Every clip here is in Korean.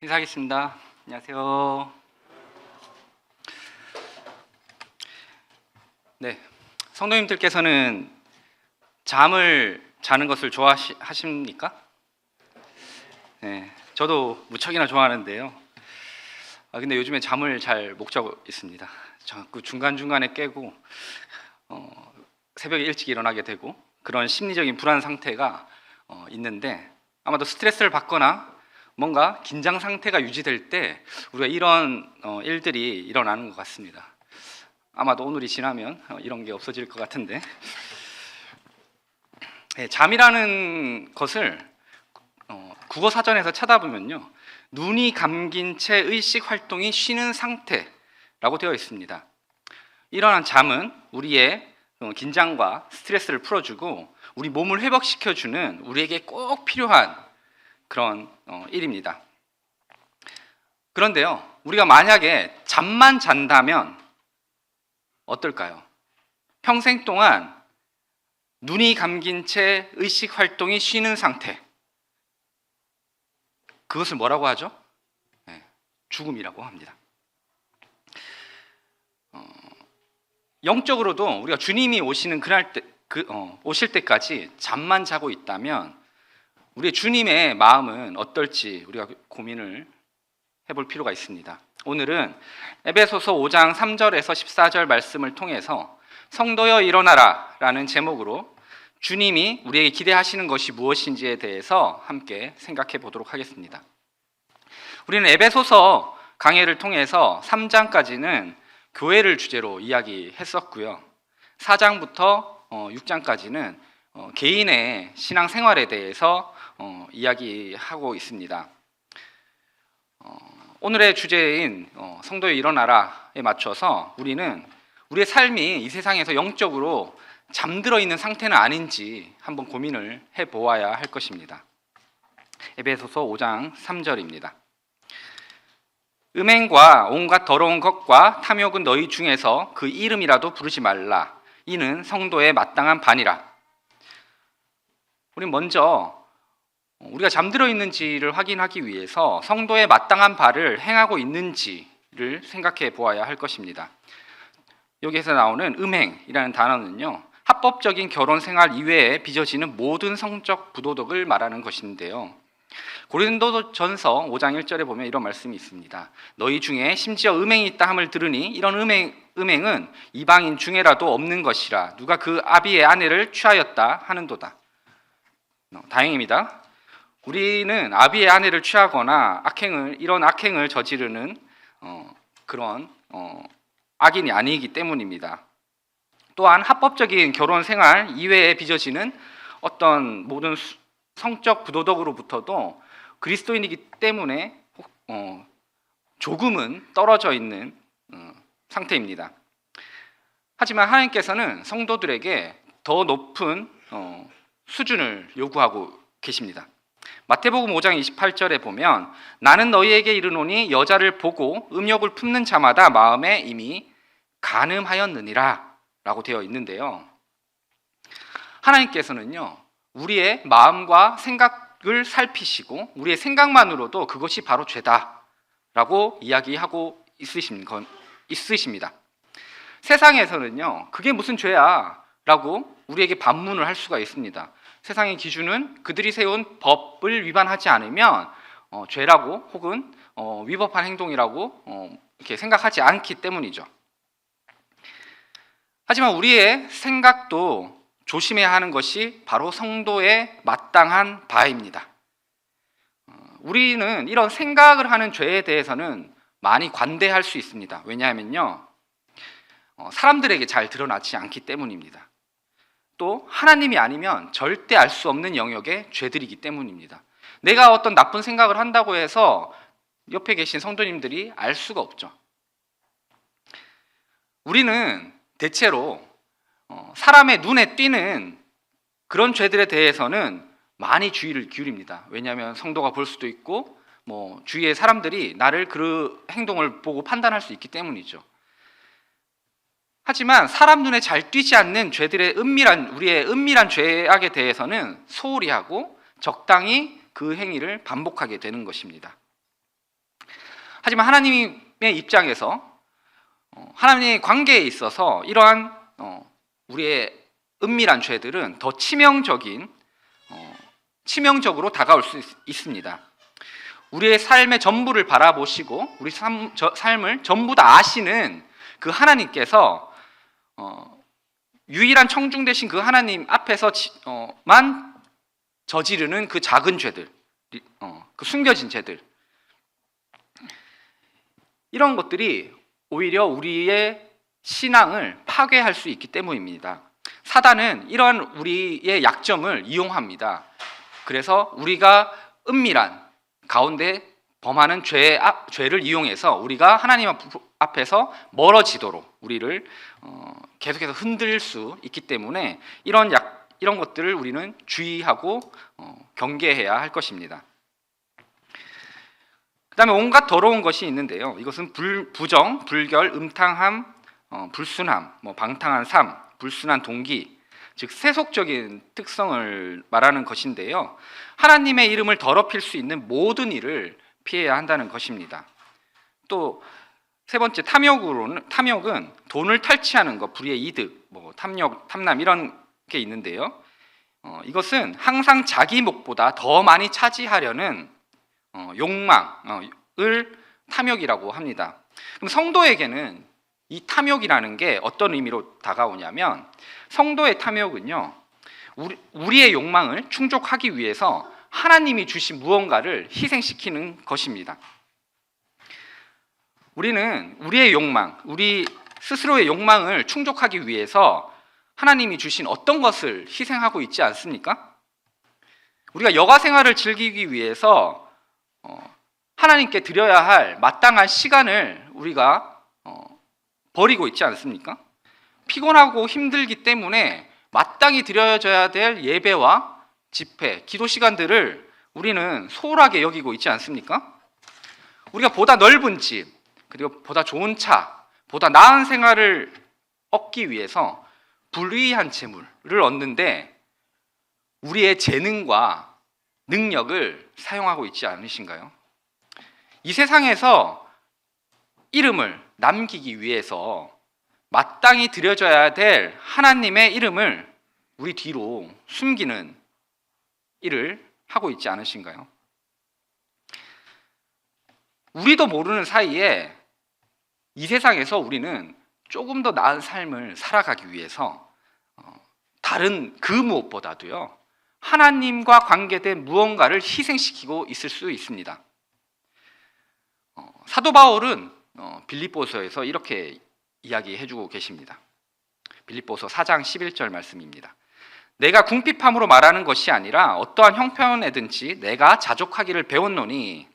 인사하겠습니다. 안녕하세요. 네, 성도님들께서는 잠을 자는 것을 좋아하십니까? 네, 저도 무척이나 좋아하는데요. 근데 요즘에 잠을 잘 못 자고 있습니다. 자꾸 중간중간에 깨고 새벽에 일찍 일어나게 되고 그런 심리적인 불안 상태가 있는데, 아마도 스트레스를 받거나 뭔가 긴장 상태가 유지될 때 우리가 이런 일들이 일어나는 것 같습니다. 아마도 오늘이 지나면 이런 게 없어질 것 같은데, 잠이라는 것을 국어 사전에서 찾아보면요, 눈이 감긴 채 의식 활동이 쉬는 상태라고 되어 있습니다. 이러한 잠은 우리의 긴장과 스트레스를 풀어주고 우리 몸을 회복시켜주는 우리에게 꼭 필요한 그런 일입니다. 그런데요, 우리가 만약에 잠만 잔다면 어떨까요? 평생 동안 눈이 감긴 채 의식 활동이 쉬는 상태, 그것을 뭐라고 하죠? 죽음이라고 합니다. 영적으로도 우리가 주님이 오시는 오실 때까지 잠만 자고 있다면 우리 주님의 마음은 어떨지 우리가 고민을 해볼 필요가 있습니다. 오늘은 에베소서 5장 3절에서 14절 말씀을 통해서 성도여 일어나라 라는 제목으로 주님이 우리에게 기대하시는 것이 무엇인지에 대해서 함께 생각해 보도록 하겠습니다. 우리는 에베소서 강해를 통해서 3장까지는 교회를 주제로 이야기했었고요, 4장부터 6장까지는 개인의 신앙생활에 대해서 이야기하고 있습니다. 오늘의 주제인 성도여 일어나라에 맞춰서 우리는 우리의 삶이 이 세상에서 영적으로 잠들어 있는 상태는 아닌지 한번 고민을 해보아야 할 것입니다. 에베소서 5장 3절입니다. 음행과 온갖 더러운 것과 탐욕은 너희 중에서 그 이름이라도 부르지 말라. 이는 성도의 마땅한 반이라. 우린 먼저 우리가 잠들어 있는지를 확인하기 위해서 성도의 마땅한 바를 행하고 있는지를 생각해 보아야 할 것입니다. 여기에서 나오는 음행이라는 단어는요, 합법적인 결혼 생활 이외에 빚어지는 모든 성적 부도덕을 말하는 것인데요, 고린도전서 5장 1절에 보면 이런 말씀이 있습니다. 너희 중에 심지어 음행이 있다 함을 들으니 이런 음행은 이방인 중에라도 없는 것이라. 누가 그 아비의 아내를 취하였다 하는도다. 다행입니다. 우리는 아비의 아내를 취하거나 이런 악행을 저지르는 그런 악인이 아니기 때문입니다. 또한 합법적인 결혼 생활 이외에 빚어지는 어떤 모든 성적 부도덕으로부터도 그리스도인이기 때문에 조금은 떨어져 있는 상태입니다. 하지만 하나님께서는 성도들에게 더 높은 수준을 요구하고 계십니다. 마태복음 5장 28절에 보면 나는 너희에게 이르노니 여자를 보고 음욕을 품는 자마다 마음에 이미 간음하였느니라 라고 되어 있는데요, 하나님께서는요, 우리의 마음과 생각을 살피시고 우리의 생각만으로도 그것이 바로 죄다라고 이야기하고 있으십니다. 세상에서는요, 그게 무슨 죄야 라고 우리에게 반문을 할 수가 있습니다. 세상의 기준은 그들이 세운 법을 위반하지 않으면 죄라고 혹은 위법한 행동이라고 이렇게 생각하지 않기 때문이죠. 하지만 우리의 생각도 조심해야 하는 것이 바로 성도의 마땅한 바입니다. 우리는 이런 생각을 하는 죄에 대해서는 많이 관대할 수 있습니다. 왜냐하면요, 사람들에게 잘 드러나지 않기 때문입니다. 또 하나님이 아니면 절대 알 수 없는 영역의 죄들이기 때문입니다. 내가 어떤 나쁜 생각을 한다고 해서 옆에 계신 성도님들이 알 수가 없죠. 우리는 대체로 사람의 눈에 띄는 그런 죄들에 대해서는 많이 주의를 기울입니다. 왜냐하면 성도가 볼 수도 있고 주위의 사람들이 나를 그 행동을 보고 판단할 수 있기 때문이죠. 하지만 사람 눈에 잘 띄지 않는 죄들의 우리의 은밀한 죄악에 대해서는 소홀히 하고 적당히 그 행위를 반복하게 되는 것입니다. 하지만 하나님의 입장에서 하나님의 관계에 있어서 이러한 우리의 은밀한 죄들은 더 치명적으로 다가올 수 있습니다. 우리의 삶의 전부를 바라보시고 우리 삶을 전부 다 아시는 그 하나님께서 유일한 청중 되신 그 하나님 앞에서만 저지르는 그 작은 죄들, 그 숨겨진 죄들, 이런 것들이 오히려 우리의 신앙을 파괴할 수 있기 때문입니다. 사단은 이런 우리의 약점을 이용합니다. 그래서 우리가 은밀한 가운데 범하는 죄를 이용해서 우리가 하나님 앞에서 멀어지도록 우리를 계속해서 흔들 수 있기 때문에 이런 것들을 우리는 주의하고 경계해야 할 것입니다. 그 다음에 온갖 더러운 것이 있는데요. 이것은 부정, 불결, 음탕함, 불순함, 방탕한 삶, 불순한 동기, 즉 세속적인 특성을 말하는 것인데요. 하나님의 이름을 더럽힐 수 있는 모든 일을 피해야 한다는 것입니다. 또 세 번째, 탐욕은 돈을 탈취하는 것, 불의의 이득, 탐남 이런 게 있는데요. 이것은 항상 자기 목보다 더 많이 차지하려는 욕망을 탐욕이라고 합니다. 그럼 성도에게는 이 탐욕이라는 게 어떤 의미로 다가오냐면, 성도의 탐욕은요, 우리의 욕망을 충족하기 위해서 하나님이 주신 무언가를 희생시키는 것입니다. 우리는 우리의 욕망, 우리 스스로의 욕망을 충족하기 위해서 하나님이 주신 어떤 것을 희생하고 있지 않습니까? 우리가 여가 생활을 즐기기 위해서 하나님께 드려야 할 마땅한 시간을 우리가 버리고 있지 않습니까? 피곤하고 힘들기 때문에 마땅히 드려져야 될 예배와 집회, 기도 시간들을 우리는 소홀하게 여기고 있지 않습니까? 우리가 보다 넓은 집, 그리고 보다 좋은 차, 보다 나은 생활을 얻기 위해서 불의한 재물을 얻는데 우리의 재능과 능력을 사용하고 있지 않으신가요? 이 세상에서 이름을 남기기 위해서 마땅히 드려져야 될 하나님의 이름을 우리 뒤로 숨기는 일을 하고 있지 않으신가요? 우리도 모르는 사이에 이 세상에서 우리는 조금 더 나은 삶을 살아가기 위해서 다른 그 무엇보다도요, 하나님과 관계된 무언가를 희생시키고 있을 수 있습니다. 사도 바울은 빌립보서에서 이렇게 이야기해주고 계십니다. 빌립보서 4장 11절 말씀입니다. 내가 궁핍함으로 말하는 것이 아니라 어떠한 형편에든지 내가 자족하기를 배웠노니,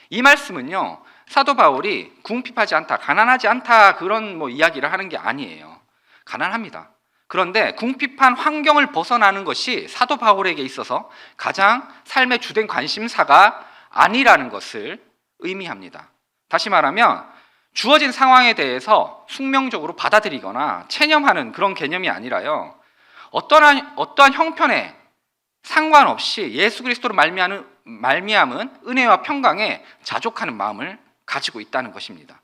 이 말씀은요, 사도 바울이 궁핍하지 않다, 가난하지 않다 그런 이야기를 하는 게 아니에요. 가난합니다. 그런데 궁핍한 환경을 벗어나는 것이 사도 바울에게 있어서 가장 삶의 주된 관심사가 아니라는 것을 의미합니다. 다시 말하면 주어진 상황에 대해서 숙명적으로 받아들이거나 체념하는 그런 개념이 아니라요, 어떠한 형편에 상관없이 예수 그리스도로 말미암은 은혜와 평강에 자족하는 마음을 가지고 있다는 것입니다.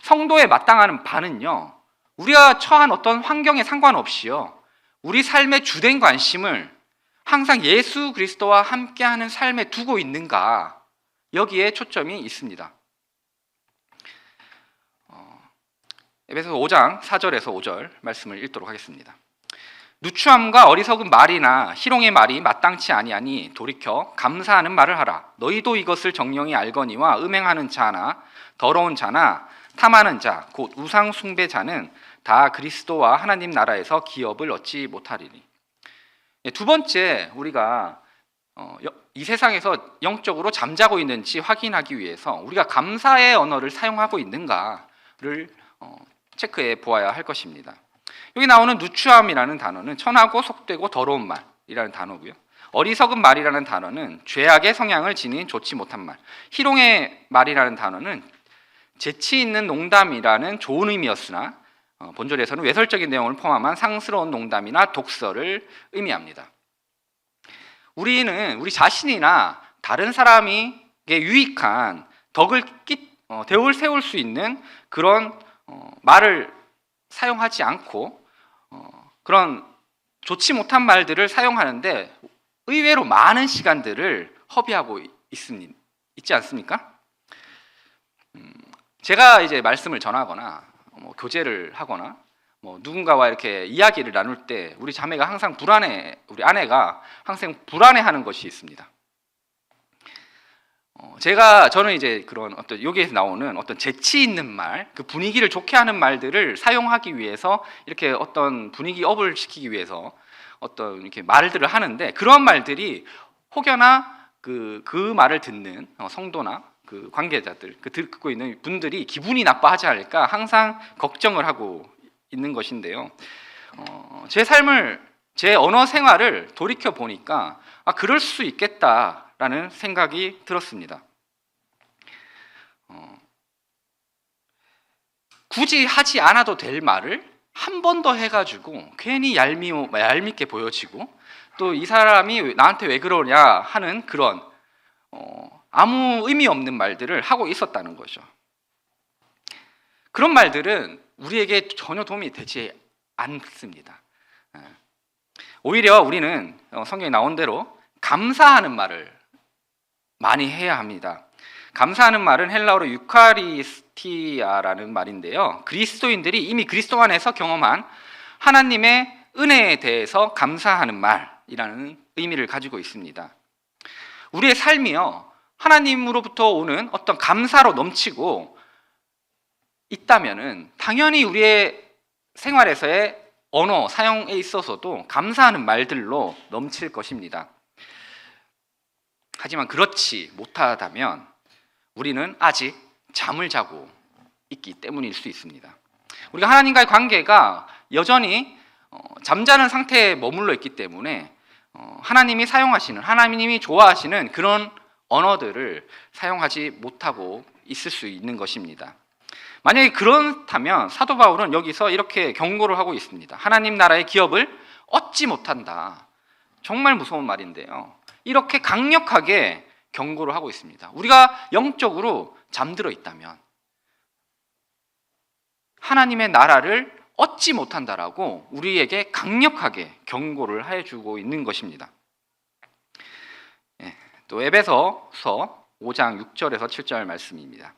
성도에 마땅한 바는요, 우리가 처한 어떤 환경에 상관없이요, 우리 삶의 주된 관심을 항상 예수 그리스도와 함께하는 삶에 두고 있는가, 여기에 초점이 있습니다. 에베소서 5장 4절에서 5절 말씀을 읽도록 하겠습니다. 누추함과 어리석은 말이나 희롱의 말이 마땅치 아니하니 돌이켜 감사하는 말을 하라. 너희도 이것을 정령이 알거니와 음행하는 자나 더러운 자나 탐하는 자 곧 우상 숭배자는 다 그리스도와 하나님 나라에서 기업을 얻지 못하리니. 두 번째, 우리가 이 세상에서 영적으로 잠자고 있는지 확인하기 위해서 우리가 감사의 언어를 사용하고 있는가를 체크해 보아야 할 것입니다. 여기 나오는 누추함이라는 단어는 천하고 속되고 더러운 말이라는 단어고요. 어리석은 말이라는 단어는 죄악의 성향을 지닌 좋지 못한 말. 희롱의 말이라는 단어는 재치 있는 농담이라는 좋은 의미였으나 본절에서는 외설적인 내용을 포함한 상스러운 농담이나 독설을 의미합니다. 우리는 우리 자신이나 다른 사람에게 유익한 덕을 세울 수 있는 그런 말을 사용하지 않고 그런 좋지 못한 말들을 사용하는데 의외로 많은 시간들을 허비하고 있지 않습니까? 제가 이제 말씀을 전하거나 교제를 하거나 누군가와 이렇게 이야기를 나눌 때 우리 자매가 항상 우리 아내가 항상 불안해하는 것이 있습니다. 저는 이제 그런 어떤 여기에서 나오는 어떤 재치 있는 말, 그 분위기를 좋게 하는 말들을 사용하기 위해서 이렇게 어떤 분위기 업을 시키기 위해서 어떤 이렇게 말들을 하는데 그런 말들이 혹여나 그 말을 듣는 성도나 그 관계자들, 그 듣고 있는 분들이 기분이 나빠하지 않을까 항상 걱정을 하고 있는 것인데요. 제 언어 생활을 돌이켜 보니까 그럴 수 있겠다라는 생각이 들었습니다. 굳이 하지 않아도 될 말을 한 번 더 해가지고 괜히 얄밉게 보여지고 또 이 사람이 나한테 왜 그러냐 하는 그런 아무 의미 없는 말들을 하고 있었다는 거죠. 그런 말들은 우리에게 전혀 도움이 되지 않습니다. 오히려 우리는 성경에 나온 대로 감사하는 말을 많이 해야 합니다. 감사하는 말은 헬라어로 유카리스티아라는 말인데요. 그리스도인들이 이미 그리스도 안에서 경험한 하나님의 은혜에 대해서 감사하는 말이라는 의미를 가지고 있습니다. 우리의 삶이요, 하나님으로부터 오는 어떤 감사로 넘치고 있다면은 당연히 우리의 생활에서의 언어 사용에 있어서도 감사하는 말들로 넘칠 것입니다. 하지만 그렇지 못하다면 우리는 아직 잠을 자고 있기 때문일 수 있습니다. 우리가 하나님과의 관계가 여전히 잠자는 상태에 머물러 있기 때문에 하나님이 좋아하시는 그런 언어들을 사용하지 못하고 있을 수 있는 것입니다. 만약에 그렇다면 사도 바울은 여기서 이렇게 경고를 하고 있습니다. 하나님 나라의 기업을 얻지 못한다. 정말 무서운 말인데요. 이렇게 강력하게 경고를 하고 있습니다. 우리가 영적으로 잠들어 있다면 하나님의 나라를 얻지 못한다라고 우리에게 강력하게 경고를 해주고 있는 것입니다. 또 에베소서 5장 6절에서 7절 말씀입니다.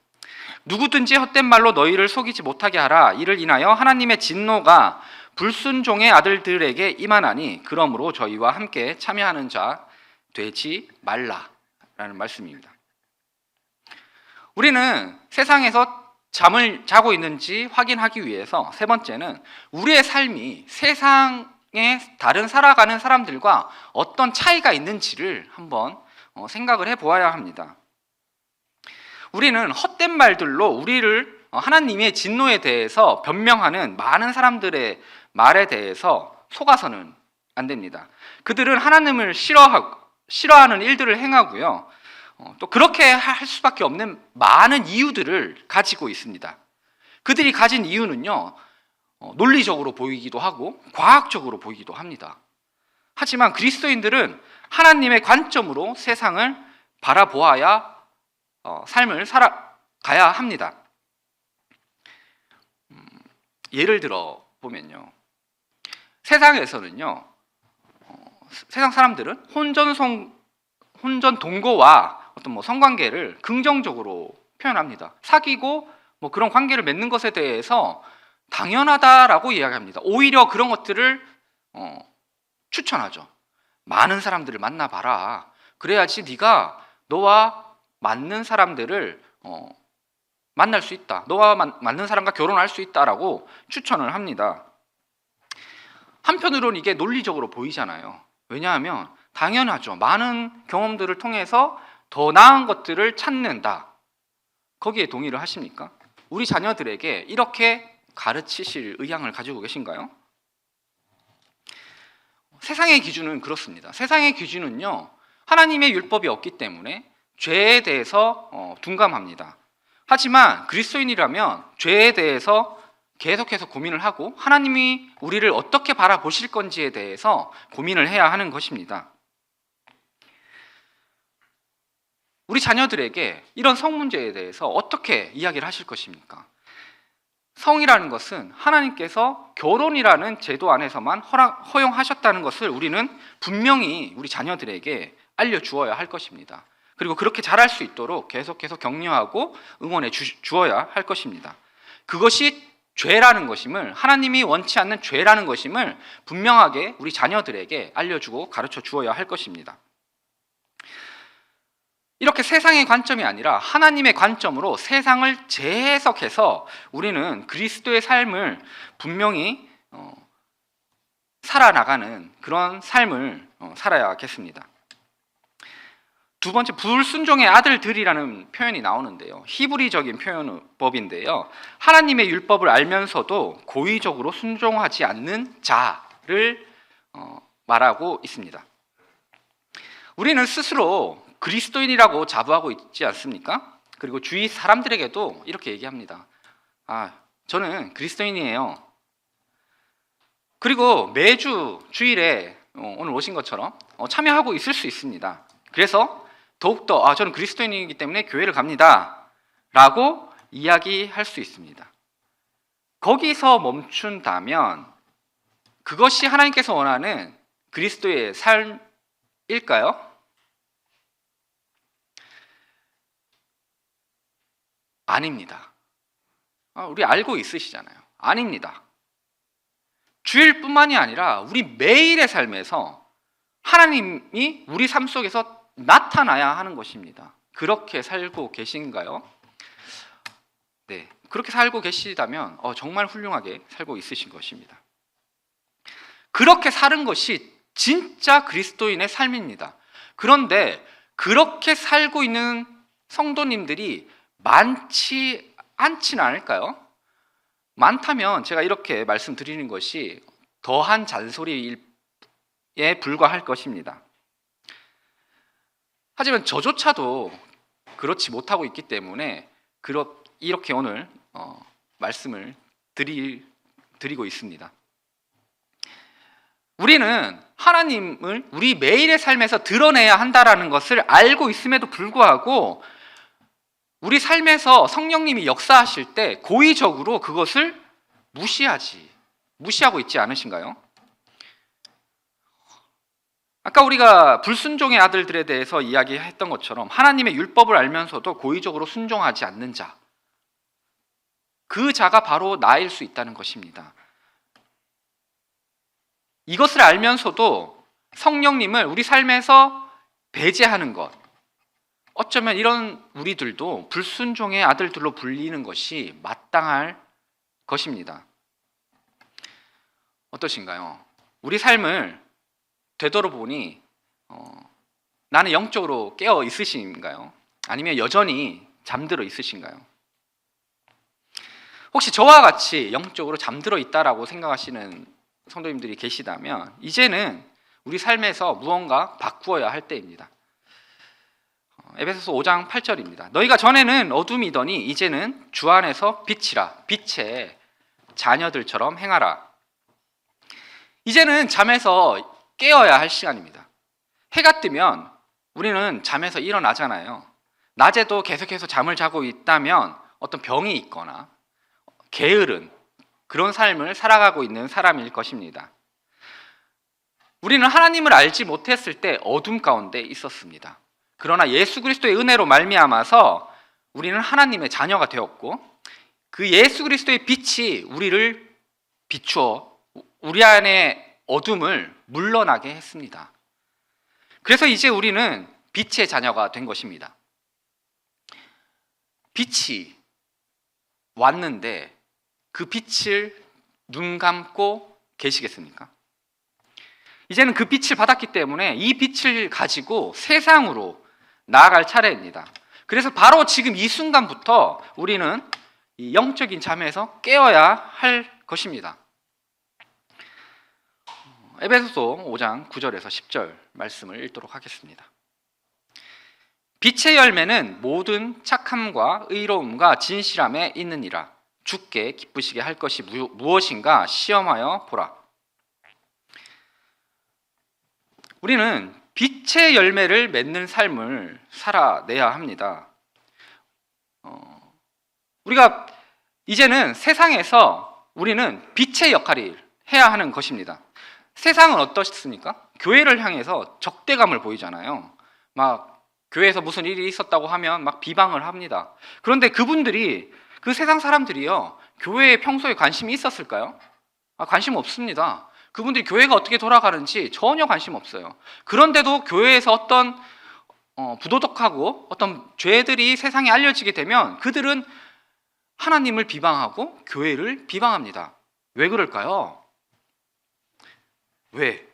누구든지 헛된 말로 너희를 속이지 못하게 하라. 이를 인하여 하나님의 진노가 불순종의 아들들에게 임하나니 그러므로 저희와 함께 참여하는 자 되지 말라라는 말씀입니다. 우리는 세상에서 잠을 자고 있는지 확인하기 위해서 세 번째는 우리의 삶이 세상에 다른 살아가는 사람들과 어떤 차이가 있는지를 한번 생각을 해보아야 합니다. 우리는 헛된 말들로 우리를 하나님의 진노에 대해서 변명하는 많은 사람들의 말에 대해서 속아서는 안 됩니다. 그들은 하나님을 싫어하는 일들을 행하고요. 또 그렇게 할 수밖에 없는 많은 이유들을 가지고 있습니다. 그들이 가진 이유는요, 논리적으로 보이기도 하고 과학적으로 보이기도 합니다. 하지만 그리스도인들은 하나님의 관점으로 세상을 바라보아야 삶을 살아가야 합니다. 예를 들어 보면요, 세상에서는요, 세상 사람들은 혼전 동거와 어떤 성관계를 긍정적으로 표현합니다. 사귀고 그런 관계를 맺는 것에 대해서 당연하다라고 이야기합니다. 오히려 그런 것들을 추천하죠. 많은 사람들을 만나봐라. 그래야지 네가 너와 맞는 사람들을 만날 수 있다. 너와 맞는 사람과 결혼할 수 있다라고 추천을 합니다. 한편으로는 이게 논리적으로 보이잖아요. 왜냐하면 당연하죠. 많은 경험들을 통해서 더 나은 것들을 찾는다. 거기에 동의를 하십니까? 우리 자녀들에게 이렇게 가르치실 의향을 가지고 계신가요? 세상의 기준은 그렇습니다. 세상의 기준은요, 하나님의 율법이 없기 때문에 죄에 대해서 둔감합니다. 하지만 그리스도인이라면 죄에 대해서 계속해서 고민을 하고 하나님이 우리를 어떻게 바라보실 건지에 대해서 고민을 해야 하는 것입니다. 우리 자녀들에게 이런 성 문제에 대해서 어떻게 이야기를 하실 것입니까? 성이라는 것은 하나님께서 결혼이라는 제도 안에서만 허용하셨다는 것을 우리는 분명히 우리 자녀들에게 알려주어야 할 것입니다. 그리고 그렇게 잘할 수 있도록 계속해서 격려하고 응원해 주어야 할 것입니다. 그것이 죄라는 것임을, 하나님이 원치 않는 죄라는 것임을 분명하게 우리 자녀들에게 알려주고 가르쳐 주어야 할 것입니다. 이렇게 세상의 관점이 아니라 하나님의 관점으로 세상을 재해석해서 우리는 그리스도의 삶을 분명히 살아나가는 그런 삶을 살아야겠습니다. 두 번째, 불순종의 아들들이라는 표현이 나오는데요. 히브리적인 표현법인데요. 하나님의 율법을 알면서도 고의적으로 순종하지 않는 자를 말하고 있습니다. 우리는 스스로 그리스도인이라고 자부하고 있지 않습니까? 그리고 주위 사람들에게도 이렇게 얘기합니다. 저는 그리스도인이에요. 그리고 매주 주일에 오늘 오신 것처럼 참여하고 있을 수 있습니다. 그래서 더욱더 저는 그리스도인이기 때문에 교회를 갑니다 라고 이야기할 수 있습니다. 거기서 멈춘다면 그것이 하나님께서 원하는 그리스도의 삶일까요? 아닙니다. 우리 알고 있으시잖아요. 아닙니다. 주일뿐만이 아니라 우리 매일의 삶에서 하나님이 우리 삶 속에서 나타나야 하는 것입니다. 그렇게 살고 계신가요? 네, 그렇게 살고 계시다면 정말 훌륭하게 살고 있으신 것입니다. 그렇게 사는 것이 진짜 그리스도인의 삶입니다. 그런데 그렇게 살고 있는 성도님들이 많지 않지는 않을까요? 많다면 제가 이렇게 말씀드리는 것이 더한 잔소리에 불과할 것입니다. 하지만 저조차도 그렇지 못하고 있기 때문에 이렇게 오늘 말씀을 드리고 있습니다. 우리는 하나님을 우리 매일의 삶에서 드러내야 한다는 것을 알고 있음에도 불구하고 우리 삶에서 성령님이 역사하실 때 고의적으로 그것을 무시하고 있지 않으신가요? 아까 우리가 불순종의 아들들에 대해서 이야기했던 것처럼 하나님의 율법을 알면서도 고의적으로 순종하지 않는 자, 그 자가 바로 나일 수 있다는 것입니다. 이것을 알면서도 성령님을 우리 삶에서 배제하는 것, 어쩌면 이런 우리들도 불순종의 아들들로 불리는 것이 마땅할 것입니다. 어떠신가요? 우리 삶을 되돌아보니 나는 영적으로 깨어 있으신가요? 아니면 여전히 잠들어 있으신가요? 혹시 저와 같이 영적으로 잠들어 있다라고 생각하시는 성도님들이 계시다면 이제는 우리 삶에서 무언가 바꾸어야 할 때입니다. 에베소서 5장 8절입니다. 너희가 전에는 어둠이더니 이제는 주 안에서 빛이라, 빛의 자녀들처럼 행하라. 이제는 잠에서 깨어야 할 시간입니다. 해가 뜨면 우리는 잠에서 일어나잖아요. 낮에도 계속해서 잠을 자고 있다면 어떤 병이 있거나 게으른 그런 삶을 살아가고 있는 사람일 것입니다. 우리는 하나님을 알지 못했을 때 어둠 가운데 있었습니다. 그러나 예수 그리스도의 은혜로 말미암아서 우리는 하나님의 자녀가 되었고 그 예수 그리스도의 빛이 우리를 비추어 우리 안에 어둠을 물러나게 했습니다. 그래서 이제 우리는 빛의 자녀가 된 것입니다. 빛이 왔는데 그 빛을 눈 감고 계시겠습니까? 이제는 그 빛을 받았기 때문에 이 빛을 가지고 세상으로 나아갈 차례입니다. 그래서 바로 지금 이 순간부터 우리는 이 영적인 잠에서 깨어야 할 것입니다. 에베소서 5장 9절에서 10절 말씀을 읽도록 하겠습니다. 빛의 열매는 모든 착함과 의로움과 진실함에 있느니라. 주께 기쁘시게 할 것이 무엇인가 시험하여 보라. 우리는 빛의 열매를 맺는 삶을 살아내야 합니다. 우리가 이제는 세상에서 우리는 빛의 역할을 해야 하는 것입니다. 세상은 어떻습니까? 교회를 향해서 적대감을 보이잖아요. 막 교회에서 무슨 일이 있었다고 하면 막 비방을 합니다. 그런데 그분들이, 그 세상 사람들이요, 교회에 평소에 관심이 있었을까요? 관심 없습니다. 그분들이 교회가 어떻게 돌아가는지 전혀 관심 없어요. 그런데도 교회에서 어떤 부도덕하고 어떤 죄들이 세상에 알려지게 되면 그들은 하나님을 비방하고 교회를 비방합니다. 왜 그럴까요? 왜?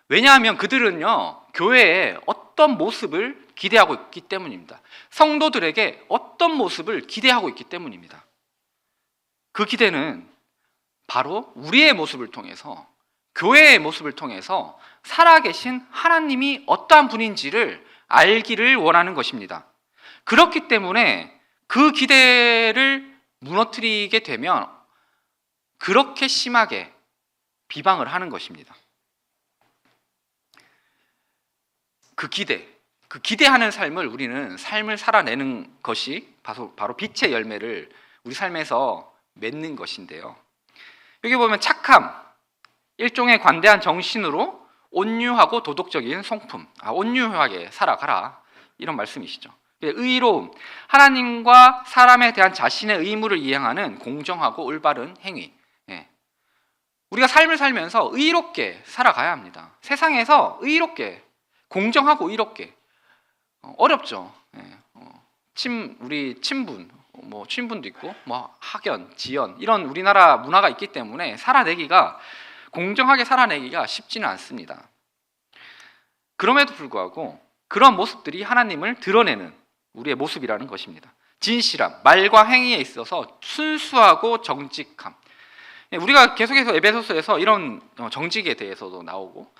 왜냐하면 그들은요, 교회에 어떤 모습을 기대하고 있기 때문입니다. 성도들에게 어떤 모습을 기대하고 있기 때문입니다. 그 기대는 바로 우리의 모습을 통해서, 교회의 모습을 통해서 살아계신 하나님이 어떠한 분인지를 알기를 원하는 것입니다. 그렇기 때문에 그 기대를 무너뜨리게 되면 그렇게 심하게 비방을 하는 것입니다. 그 기대하는 삶을, 우리는 삶을 살아내는 것이 바로 빛의 열매를 우리 삶에서 맺는 것인데요. 여기 보면 착함, 일종의 관대한 정신으로 온유하고 도덕적인 성품, 온유하게 살아가라, 이런 말씀이시죠. 의로움, 하나님과 사람에 대한 자신의 의무를 이행하는 공정하고 올바른 행위. 우리가 삶을 살면서 의롭게 살아가야 합니다. 세상에서 의롭게, 공정하고 의롭게. 어렵죠. 우리 친분, 친분도 있고, 학연, 지연, 이런 우리나라 문화가 있기 때문에 공정하게 살아내기가 쉽지는 않습니다. 그럼에도 불구하고 그런 모습들이 하나님을 드러내는 우리의 모습이라는 것입니다. 진실함, 말과 행위에 있어서 순수하고 정직함. 우리가 계속해서 에베소서에서 이런 정직에 대해서도 나오고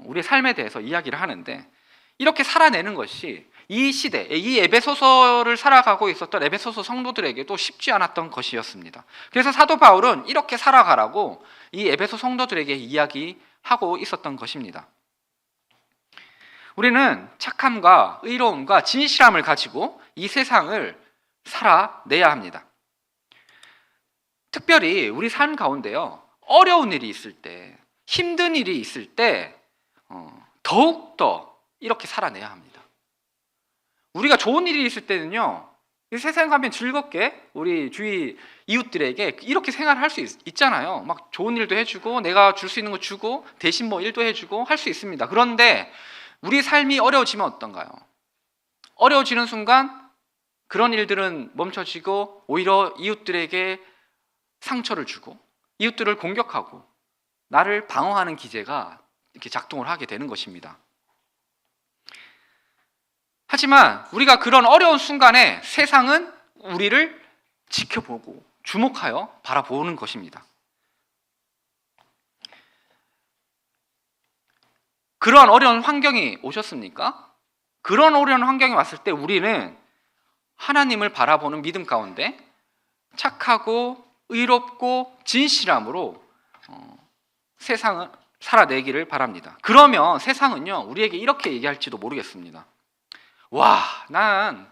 우리의 삶에 대해서 이야기를 하는데, 이렇게 살아내는 것이 이 시대, 이 에베소서를 살아가고 있었던 에베소서 성도들에게도 쉽지 않았던 것이었습니다. 그래서 사도 바울은 이렇게 살아가라고 이 에베소 성도들에게 이야기하고 있었던 것입니다. 우리는 착함과 의로움과 진실함을 가지고 이 세상을 살아내야 합니다. 특별히 우리 삶 가운데요, 어려운 일이 있을 때, 힘든 일이 있을 때 더욱더 이렇게 살아내야 합니다. 우리가 좋은 일이 있을 때는요, 세상 가면 즐겁게 우리 주위 이웃들에게 이렇게 생활할 수 있잖아요. 막 좋은 일도 해주고, 내가 줄 수 있는 거 주고, 대신 일도 해주고 할 수 있습니다. 그런데 우리 삶이 어려워지면 어떤가요? 어려워지는 순간 그런 일들은 멈춰지고 오히려 이웃들에게 상처를 주고 이웃들을 공격하고 나를 방어하는 기제가 이렇게 작동을 하게 되는 것입니다. 하지만 우리가 그런 어려운 순간에 세상은 우리를 지켜보고 주목하여 바라보는 것입니다. 그런 어려운 환경이 오셨습니까? 그런 어려운 환경이 왔을 때 우리는 하나님을 바라보는 믿음 가운데 착하고 의롭고 진실함으로 세상을 살아내기를 바랍니다. 그러면 세상은요, 우리에게 이렇게 얘기할지도 모르겠습니다. 와, 난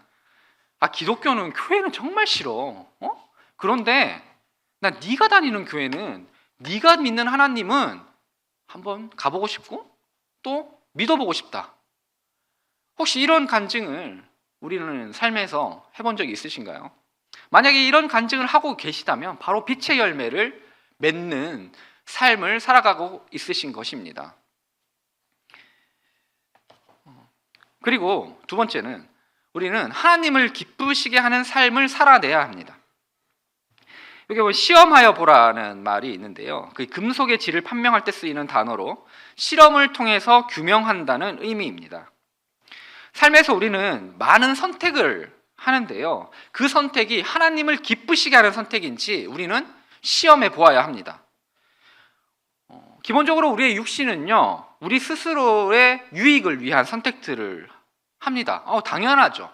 기독교는, 교회는 정말 싫어. 그런데 난 네가 다니는 교회는, 네가 믿는 하나님은 한번 가보고 싶고 또 믿어보고 싶다. 혹시 이런 간증을 우리는 삶에서 해본 적이 있으신가요? 만약에 이런 간증을 하고 계시다면 바로 빛의 열매를 맺는 삶을 살아가고 있으신 것입니다. 그리고 두 번째는, 우리는 하나님을 기쁘시게 하는 삶을 살아내야 합니다. 여기 보면 시험하여 보라는 말이 있는데요, 그 금속의 질을 판명할 때 쓰이는 단어로 실험을 통해서 규명한다는 의미입니다. 삶에서 우리는 많은 선택을 하는데요, 그 선택이 하나님을 기쁘시게 하는 선택인지 우리는 시험해 보아야 합니다. 기본적으로 우리의 육신은요, 우리 스스로의 유익을 위한 선택들을 합니다. 당연하죠.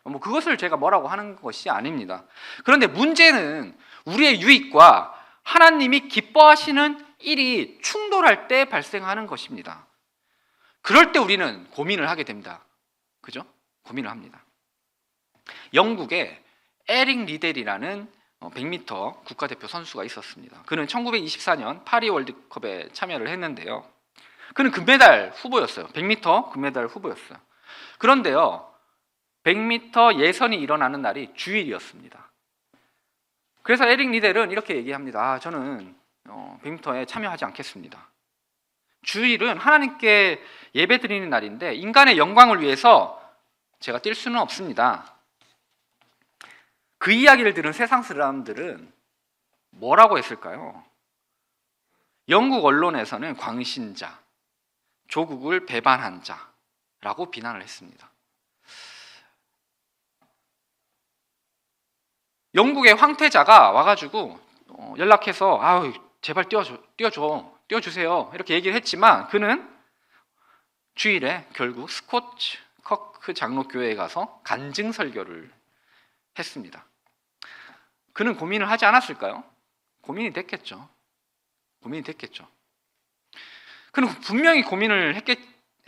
그것을 제가 뭐라고 하는 것이 아닙니다. 그런데 문제는 우리의 유익과 하나님이 기뻐하시는 일이 충돌할 때 발생하는 것입니다. 그럴 때 우리는 고민을 하게 됩니다. 그죠? 고민을 합니다. 영국에 에릭 리델이라는 100m 국가대표 선수가 있었습니다. 그는 1924년 파리 월드컵에 참여를 했는데요. 그는 금메달 후보였어요. 100m 금메달 후보였어요. 그런데요, 100m 예선이 일어나는 날이 주일이었습니다. 그래서 에릭 리델은 이렇게 얘기합니다. 저는 100m에 참여하지 않겠습니다. 주일은 하나님께 예배드리는 날인데 인간의 영광을 위해서 제가 뛸 수는 없습니다. 그 이야기를 들은 세상 사람들은 뭐라고 했을까요? 영국 언론에서는 광신자, 조국을 배반한 자라고 비난을 했습니다. 영국의 황태자가 와가지고 연락해서 제발 띄워주세요 이렇게 얘기를 했지만 그는 주일에 결국 스코츠 커크 장로교회에 가서 간증 설교를 했습니다. 그는 고민을 하지 않았을까요? 고민이 됐겠죠. 그는 분명히 고민을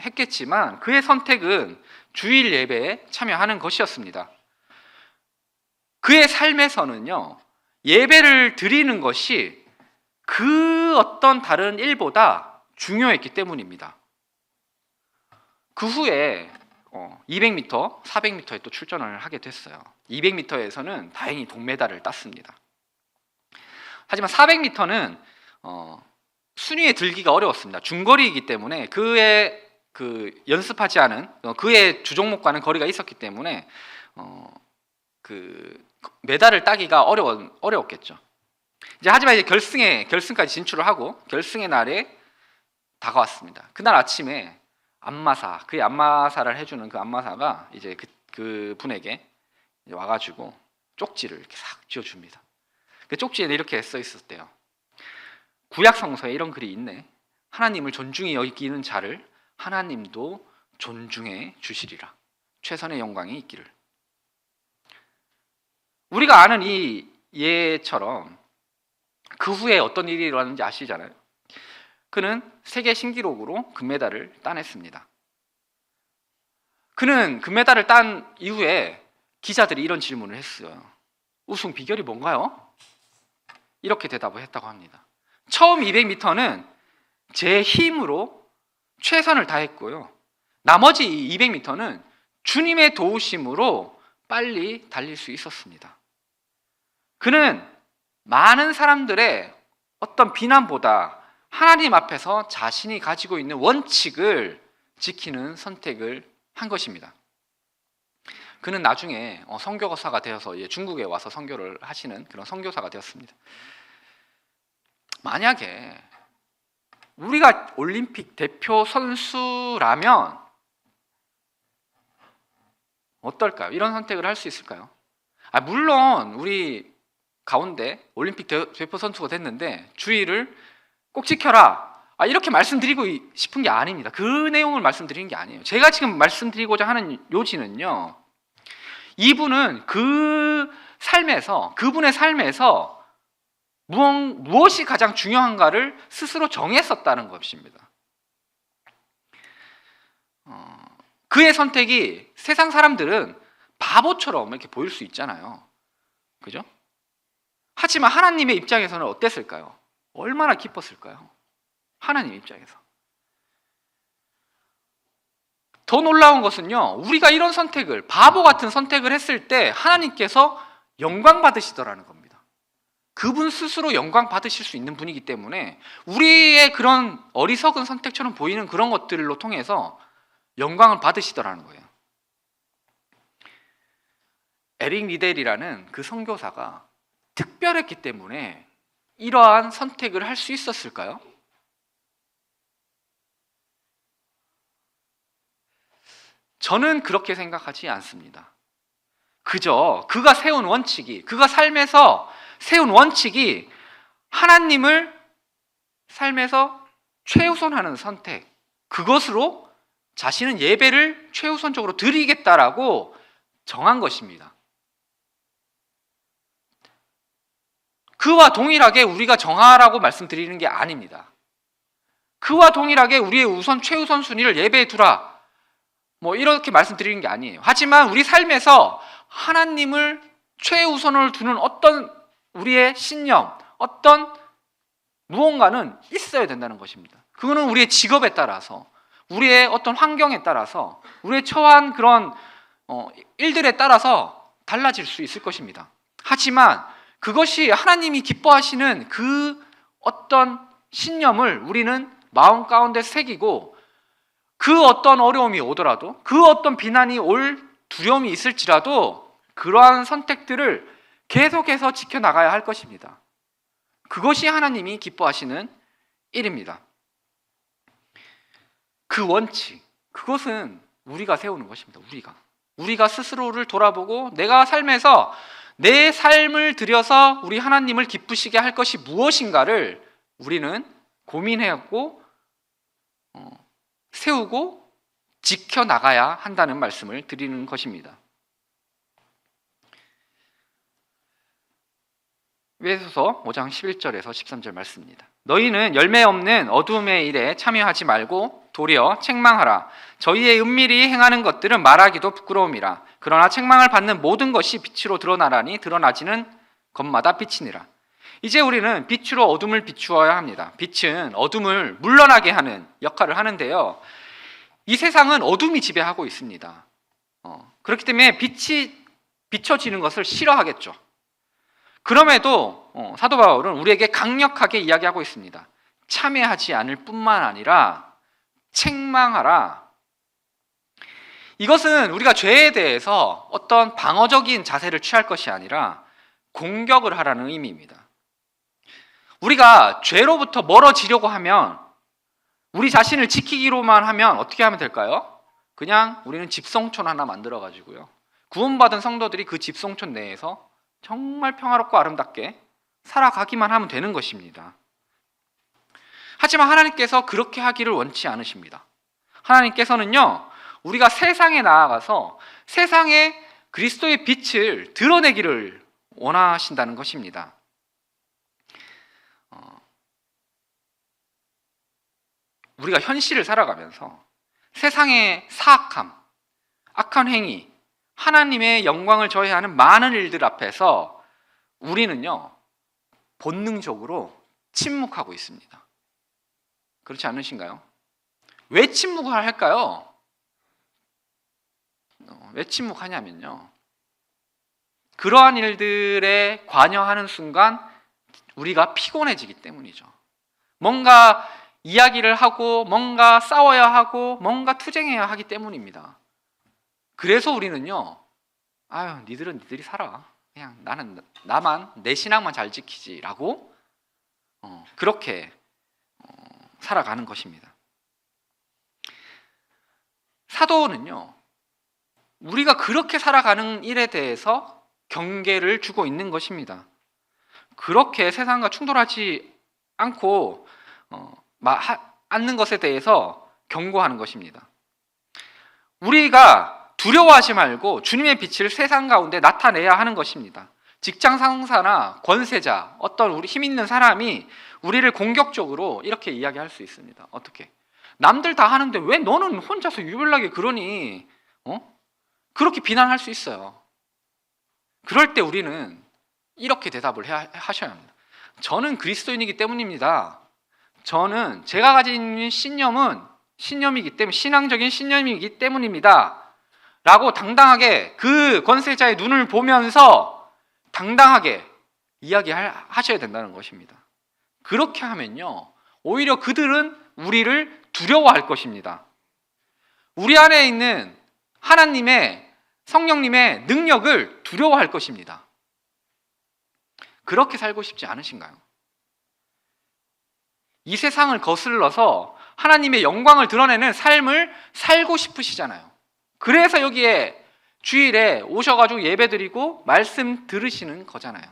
했겠지만 그의 선택은 주일 예배에 참여하는 것이었습니다. 그의 삶에서는요, 예배를 드리는 것이 그 어떤 다른 일보다 중요했기 때문입니다. 그 후에 200m, 400m에 또 출전을 하게 됐어요. 200m에서는 다행히 동메달을 땄습니다. 하지만 400m는 순위에 들기가 어려웠습니다. 중거리이기 때문에 그의 연습하지 않은 그의 주종목과는 거리가 있었기 때문에 메달을 따기가 어려웠겠죠. 하지만 이제 결승까지 진출을 하고 결승의 날에 다가왔습니다. 그날 아침에 그의 안마사를 해주는 그 안마사가 이제 그 분에게 이제 와가지고 쪽지를 이렇게 싹 쥐어줍니다. 그 쪽지에 이렇게 써 있었대요. 구약 성서에 이런 글이 있네. 하나님을 존중히 여기는 자를 하나님도 존중해 주시리라. 최선의 영광이 있기를. 우리가 아는 이 예처럼 그 후에 어떤 일이 일어났는지 아시잖아요. 그는 세계 신기록으로 금메달을 따냈습니다. 그는 금메달을 딴 이후에 기자들이 이런 질문을 했어요. 우승 비결이 뭔가요? 이렇게 대답을 했다고 합니다. 처음 200m는 제 힘으로 최선을 다했고요. 나머지 200m는 주님의 도우심으로 빨리 달릴 수 있었습니다. 그는 많은 사람들의 어떤 비난보다 하나님 앞에서 자신이 가지고 있는 원칙을 지키는 선택을 한 것입니다. 그는 나중에 선교사가 되어서 중국에 와서 선교를 하시는 그런 선교사가 되었습니다. 만약에 우리가 올림픽 대표 선수라면 어떨까요? 이런 선택을 할 수 있을까요? 물론 우리 가운데 올림픽 대표 선수가 됐는데 주의를 꼭 지켜라 이렇게 말씀드리고 싶은 게 아닙니다. 그 내용을 말씀드리는 게 아니에요. 제가 지금 말씀드리고자 하는 요지는요, 이분은 그분의 삶에서 무엇이 가장 중요한가를 스스로 정했었다는 것입니다. 그의 선택이 세상 사람들은 바보처럼 이렇게 보일 수 있잖아요. 그죠? 하지만 하나님의 입장에서는 어땠을까요? 얼마나 기뻤을까요? 하나님 입장에서. 더 놀라운 것은요, 우리가 이런 선택을, 바보 같은 선택을 했을 때 하나님께서 영광 받으시더라는 겁니다. 그분 스스로 영광 받으실 수 있는 분이기 때문에 우리의 그런 어리석은 선택처럼 보이는 그런 것들로 통해서 영광을 받으시더라는 거예요. 에릭 리델이라는 그 선교사가 특별했기 때문에 이러한 선택을 할 수 있었을까요? 저는 그렇게 생각하지 않습니다. 그저 그가 삶에서 세운 원칙이 하나님을 삶에서 최우선하는 선택, 그것으로 자신은 예배를 최우선적으로 드리겠다라고 정한 것입니다. 그와 동일하게 우리가 정하라고 말씀드리는 게 아닙니다. 그와 동일하게 우리의 최우선 순위를 예배에 두라. 뭐 이렇게 말씀드리는 게 아니에요. 하지만 우리 삶에서 하나님을 최우선으로 두는 어떤 우리의 신념, 어떤 무언가는 있어야 된다는 것입니다. 그거는 우리의 직업에 따라서, 우리의 어떤 환경에 따라서, 우리의 처한 그런 일들에 따라서 달라질 수 있을 것입니다. 하지만 그것이 하나님이 기뻐하시는 그 어떤 신념을 우리는 마음 가운데 새기고, 그 어떤 어려움이 오더라도, 그 어떤 비난이 올 두려움이 있을지라도 그러한 선택들을 계속해서 지켜나가야 할 것입니다. 그것이 하나님이 기뻐하시는 일입니다. 그 원칙, 그것은 우리가 세우는 것입니다. 우리가 스스로를 돌아보고 내가 삶에서 내 삶을 들여서 우리 하나님을 기쁘시게 할 것이 무엇인가를 우리는 고민하고 세우고 지켜나가야 한다는 말씀을 드리는 것입니다. 에베소서 5장 11절에서 13절 말씀입니다. 너희는 열매 없는 어두움의 일에 참여하지 말고 도리어 책망하라. 저희의 은밀히 행하는 것들은 말하기도 부끄러움이라. 그러나 책망을 받는 모든 것이 빛으로 드러나라니 드러나지는 것마다 빛이니라. 이제 우리는 빛으로 어둠을 비추어야 합니다. 빛은 어둠을 물러나게 하는 역할을 하는데요, 이 세상은 어둠이 지배하고 있습니다. 그렇기 때문에 빛이 비춰지는 것을 싫어하겠죠. 그럼에도 사도 바울은 우리에게 강력하게 이야기하고 있습니다. 참회하지 않을 뿐만 아니라 책망하라. 이것은 우리가 죄에 대해서 어떤 방어적인 자세를 취할 것이 아니라 공격을 하라는 의미입니다. 우리가 죄로부터 멀어지려고 하면, 우리 자신을 지키기로만 하면 어떻게 하면 될까요? 그냥 우리는 집성촌 하나 만들어 가지고요, 구원받은 성도들이 그 집성촌 내에서 정말 평화롭고 아름답게 살아가기만 하면 되는 것입니다. 하지만 하나님께서 그렇게 하기를 원치 않으십니다. 하나님께서는요, 우리가 세상에 나아가서 세상에 그리스도의 빛을 드러내기를 원하신다는 것입니다. 우리가 현실을 살아가면서 세상의 사악함, 악한 행위, 하나님의 영광을 저해하는 많은 일들 앞에서 우리는요, 본능적으로 침묵하고 있습니다. 그렇지 않으신가요? 왜 침묵을 할까요? 왜 침묵하냐면요, 그러한 일들에 관여하는 순간 우리가 피곤해지기 때문이죠. 뭔가 이야기를 하고, 뭔가 싸워야 하고, 뭔가 투쟁해야 하기 때문입니다. 그래서 우리는요, 니들은 니들이 살아, 그냥 나만 내 신앙만 잘 지키지라고 그렇게 살아가는 것입니다. 사도는요, 우리가 그렇게 살아가는 일에 대해서 경계를 주고 있는 것입니다. 그렇게 세상과 충돌하지 않고 않는 것에 대해서 경고하는 것입니다. 우리가 두려워하지 말고 주님의 빛을 세상 가운데 나타내야 하는 것입니다. 직장 상사나 권세자, 어떤 우리 힘 있는 사람이 우리를 공격적으로 이렇게 이야기할 수 있습니다. 어떻게? 남들 다 하는데 왜 너는 혼자서 유별나게 그러니? 그렇게 비난할 수 있어요. 그럴 때 우리는 이렇게 대답을 하셔야 합니다. 저는 그리스도인이기 때문입니다. 저는 제가 가진 있는 신념이기 때문에, 신앙적인 신념이기 때문입니다. 라고 당당하게 그 권세자의 눈을 보면서 당당하게 이야기하셔야 된다는 것입니다. 그렇게 하면요, 오히려 그들은 우리를 두려워할 것입니다. 우리 안에 있는 하나님의, 성령님의 능력을 두려워할 것입니다. 그렇게 살고 싶지 않으신가요? 이 세상을 거슬러서 하나님의 영광을 드러내는 삶을 살고 싶으시잖아요. 그래서 여기에 주일에 오셔가지고 예배드리고 말씀 들으시는 거잖아요.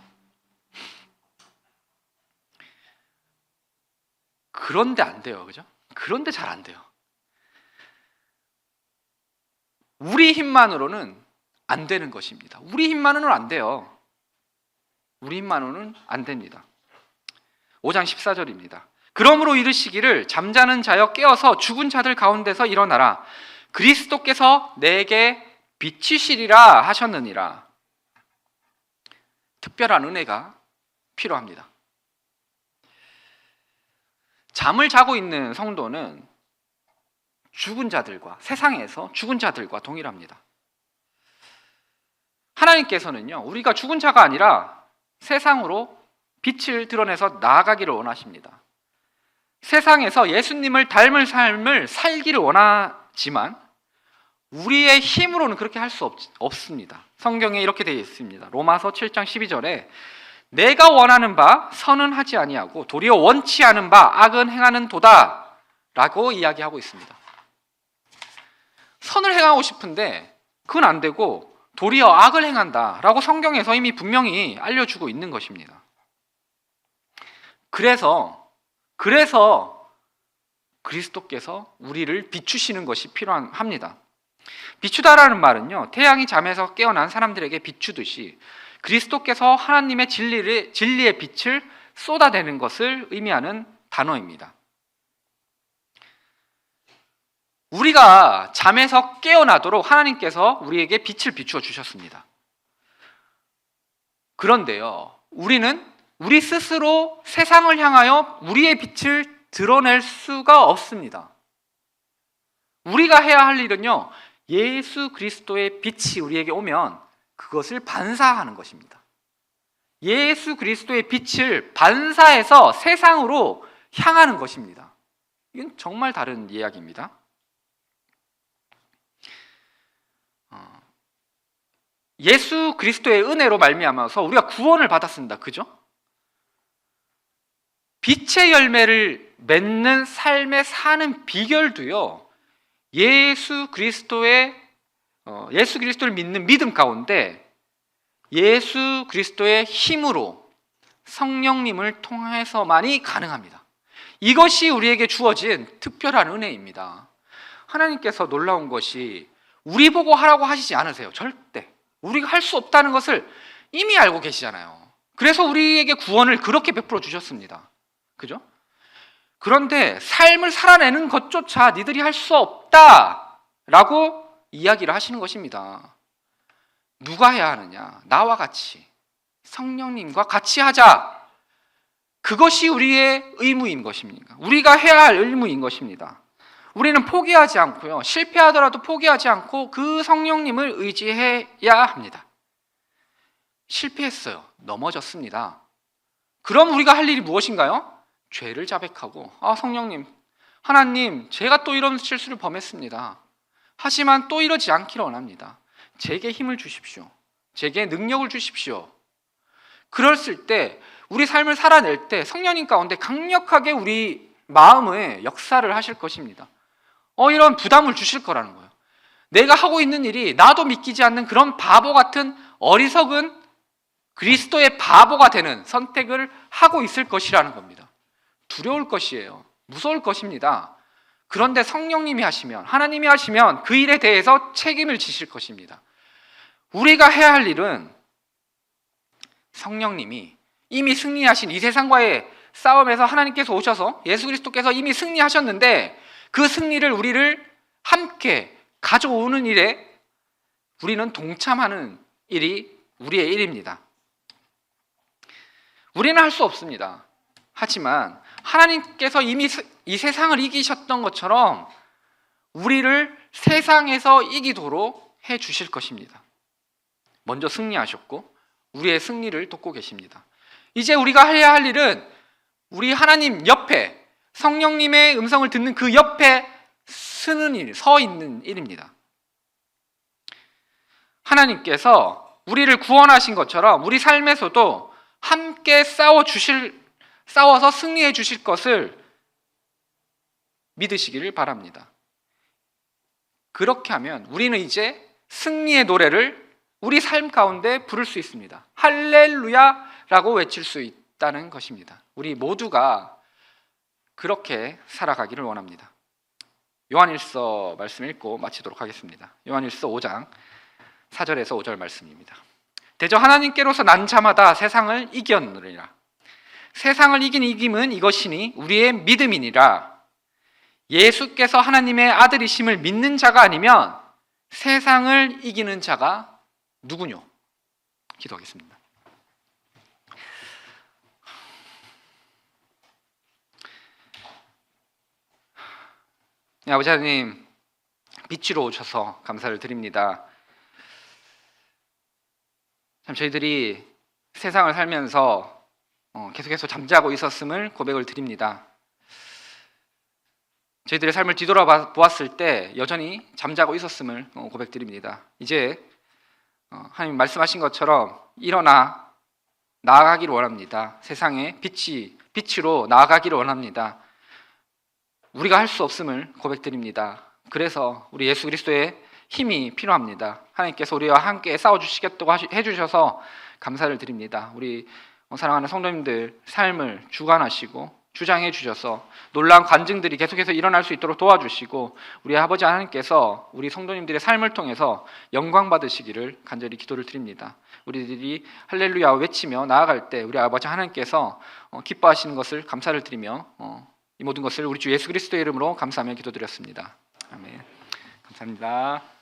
그런데 안 돼요, 그죠? 그런데 잘 안 돼요. 우리 힘만으로는 안 되는 것입니다. 우리 힘만으로는 안 돼요. 우리 힘만으로는 안 됩니다. 5장 14절입니다. 그러므로 이르시기를 잠자는 자여 깨어서 죽은 자들 가운데서 일어나라. 그리스도께서 내게 비치시리라 하셨느니라. 특별한 은혜가 필요합니다. 잠을 자고 있는 성도는 죽은 자들과, 세상에서 죽은 자들과 동일합니다. 하나님께서는요, 우리가 죽은 자가 아니라 세상으로 빛을 드러내서 나아가기를 원하십니다. 세상에서 예수님을 닮을 삶을 살기를 원하지만 우리의 힘으로는 그렇게 할 수 없습니다. 성경에 이렇게 되어 있습니다. 로마서 7장 12절에 내가 원하는 바 선은 하지 아니하고 도리어 원치 않은 바 악은 행하는 도다 라고 이야기하고 있습니다. 선을 행하고 싶은데 그건 안 되고 도리어 악을 행한다 라고 성경에서 이미 분명히 알려주고 있는 것입니다. 그래서 그리스도께서 우리를 비추시는 것이 필요합니다. 비추다라는 말은요, 태양이 잠에서 깨어난 사람들에게 비추듯이 그리스도께서 하나님의 진리의 빛을 쏟아내는 것을 의미하는 단어입니다. 우리가 잠에서 깨어나도록 하나님께서 우리에게 빛을 비추어 주셨습니다. 그런데요, 우리는 우리 스스로 세상을 향하여 우리의 빛을 드러낼 수가 없습니다. 우리가 해야 할 일은요, 예수 그리스도의 빛이 우리에게 오면 그것을 반사하는 것입니다. 예수 그리스도의 빛을 반사해서 세상으로 향하는 것입니다. 이건 정말 다른 이야기입니다. 예수 그리스도의 은혜로 말미암아서 우리가 구원을 받았습니다. 그죠? 빛의 열매를 맺는 삶에 사는 비결도요, 예수 그리스도를 믿는 믿음 가운데 예수 그리스도의 힘으로 성령님을 통해서만이 가능합니다. 이것이 우리에게 주어진 특별한 은혜입니다. 하나님께서 놀라운 것이 우리 보고 하라고 하시지 않으세요. 절대. 우리가 할 수 없다는 것을 이미 알고 계시잖아요. 그래서 우리에게 구원을 그렇게 베풀어 주셨습니다. 그죠? 그런데 삶을 살아내는 것조차 니들이 할 수 없다라고 이야기를 하시는 것입니다. 누가 해야 하느냐? 나와 같이, 성령님과 같이 하자. 그것이 우리의 의무인 것입니다. 우리가 해야 할 의무인 것입니다. 우리는 포기하지 않고요, 실패하더라도 포기하지 않고 그 성령님을 의지해야 합니다. 실패했어요. 넘어졌습니다. 그럼 우리가 할 일이 무엇인가요? 죄를 자백하고, 성령님, 하나님, 제가 또 이런 실수를 범했습니다. 하지만 또 이러지 않기를 원합니다. 제게 힘을 주십시오. 제게 능력을 주십시오. 그랬을 때 우리 삶을 살아낼 때 성령님 가운데 강력하게 우리 마음에 역사를 하실 것입니다. 이런 부담을 주실 거라는 거예요. 내가 하고 있는 일이 나도 믿기지 않는 그런 바보 같은 어리석은 그리스도의 바보가 되는 선택을 하고 있을 것이라는 겁니다. 두려울 것이에요. 무서울 것입니다. 그런데 성령님이 하시면, 하나님이 하시면 그 일에 대해서 책임을 지실 것입니다. 우리가 해야 할 일은 성령님이 이미 승리하신 이 세상과의 싸움에서 하나님께서 오셔서 예수 그리스도께서 이미 승리하셨는데 그 승리를 우리를 함께 가져오는 일에 우리는 동참하는 일이 우리의 일입니다. 우리는 할 수 없습니다. 하지만 하나님께서 이미 이 세상을 이기셨던 것처럼 우리를 세상에서 이기도록 해 주실 것입니다. 먼저 승리하셨고 우리의 승리를 돕고 계십니다. 이제 우리가 해야 할 일은 우리 하나님 옆에, 성령님의 음성을 듣는 그 옆에 서는 일, 서 있는 일입니다. 하나님께서 우리를 구원하신 것처럼 우리 삶에서도 함께 싸워서 승리해 주실 것을 믿으시기를 바랍니다. 그렇게 하면 우리는 이제 승리의 노래를 우리 삶 가운데 부를 수 있습니다. 할렐루야라고 외칠 수 있다는 것입니다. 우리 모두가 그렇게 살아가기를 원합니다. 요한일서 말씀 읽고 마치도록 하겠습니다. 요한일서 5장 4절에서 5절 말씀입니다. 대저 하나님께로서 난 자마다 세상을 이겼느니라. 세상을 이긴 이김은 이것이니 우리의 믿음이니라. 예수께서 하나님의 아들이심을 믿는 자가 아니면 세상을 이기는 자가 누구뇨? 기도하겠습니다. 아버지 하나님, 빛으로 오셔서 감사를 드립니다. 참 저희들이 세상을 살면서 계속해서 잠자고 있었음을 고백을 드립니다. 저희들의 삶을 뒤돌아보았을 때 여전히 잠자고 있었음을 고백드립니다. 이제 하나님 말씀하신 것처럼 일어나 나아가기를 원합니다. 세상에 빛으로 나아가기를 원합니다. 우리가 할 수 없음을 고백드립니다. 그래서 우리 예수 그리스도의 힘이 필요합니다. 하나님께서 우리와 함께 싸워주시겠다고 해주셔서 감사를 드립니다. 우리 사랑하는 성도님들 삶을 주관하시고 주장해 주셔서 놀라운 간증들이 계속해서 일어날 수 있도록 도와주시고 우리 아버지 하나님께서 우리 성도님들의 삶을 통해서 영광 받으시기를 간절히 기도를 드립니다. 우리들이 할렐루야 외치며 나아갈 때 우리 아버지 하나님께서 기뻐하시는 것을 감사를 드리며 이 모든 것을 우리 주 예수 그리스도의 이름으로 감사하며 기도드렸습니다. 아멘. 감사합니다.